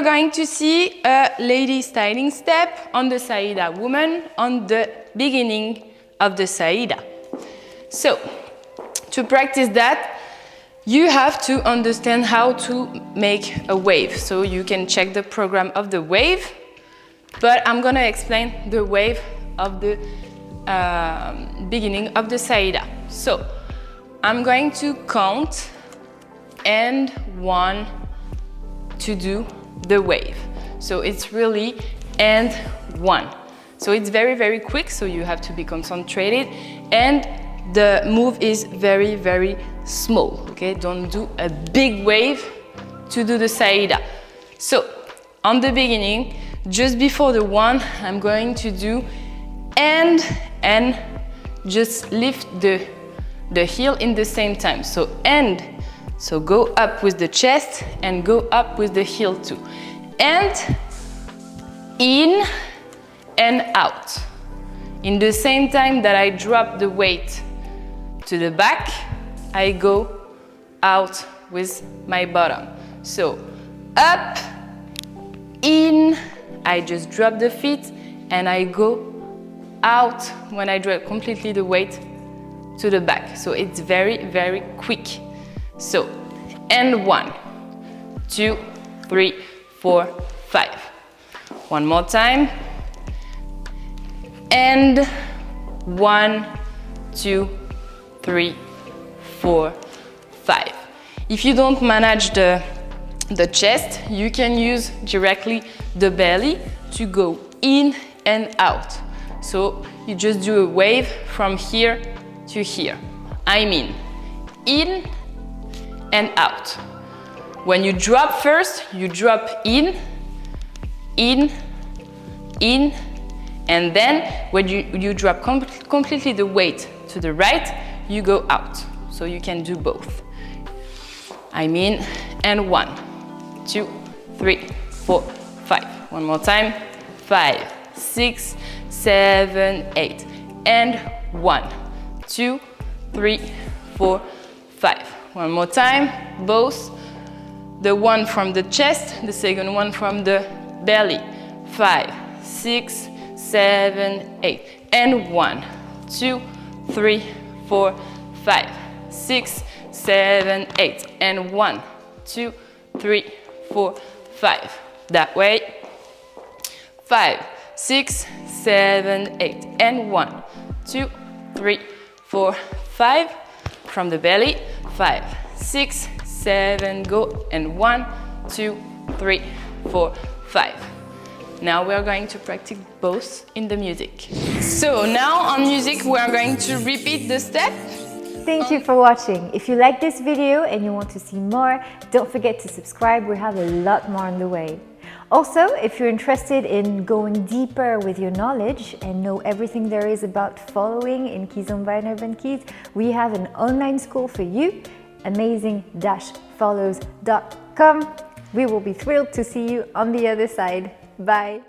are going to see a lady styling step on the Saida woman on the beginning of the Saida. So, to practice that, you have to understand how to make a wave. So you can check the program of the wave, but I'm gonna explain the wave of the beginning of the Saida. So I'm going to count and 1 to do the wave. So it's really and 1. So it's very, very quick, so you have to be concentrated, and the move is very, very small, okay? Don't do a big wave to do the Saida. So, on the beginning, just before the 1, I'm going to do and just lift the heel in the same time. So, and, so go up with the chest and go up with the heel too. And, in and out. In the same time that I drop the weight to the back, I go out with my bottom. So up, in, I just drop the feet and I go out when I drop completely the weight to the back. So it's very, very quick. So, and 1, 2, 3, 4, 5. One more time. And 1, 2, 3, 4, 5. If you don't manage the chest, you can use directly the belly to go in and out. So you just do a wave from here to here. I mean, in and out. When you drop first, you drop in, and then when you drop completely the weight to the right, you go out. So you can do both. I mean, and 1, 2, 3, 4, 5. One more time. 5, 6, 7, 8. And 1, 2, 3, 4, 5. One more time. Both. The one from the chest, the second one from the belly. 5, 6, 7, 8. And 1, 2, 3, 4, 5, 6, 7, 8. And 1, 2, 3, 4, 5. That way. 5, 6, 7, 8. And 1, 2, 3, 4, 5. From the belly. 5, 6, 7, go. And 1, 2, 3, 4, 5. Now we are going to practice both in the music. So now on music we are going to repeat the step. Thank you for watching. If you like this video and you want to see more, don't forget to subscribe. We have a lot more on the way. Also, if you're interested in going deeper with your knowledge and know everything there is about following in Kizomba and Urbankiz, we have an online school for you, amazing-follows.com. We will be thrilled to see you on the other side. Bye.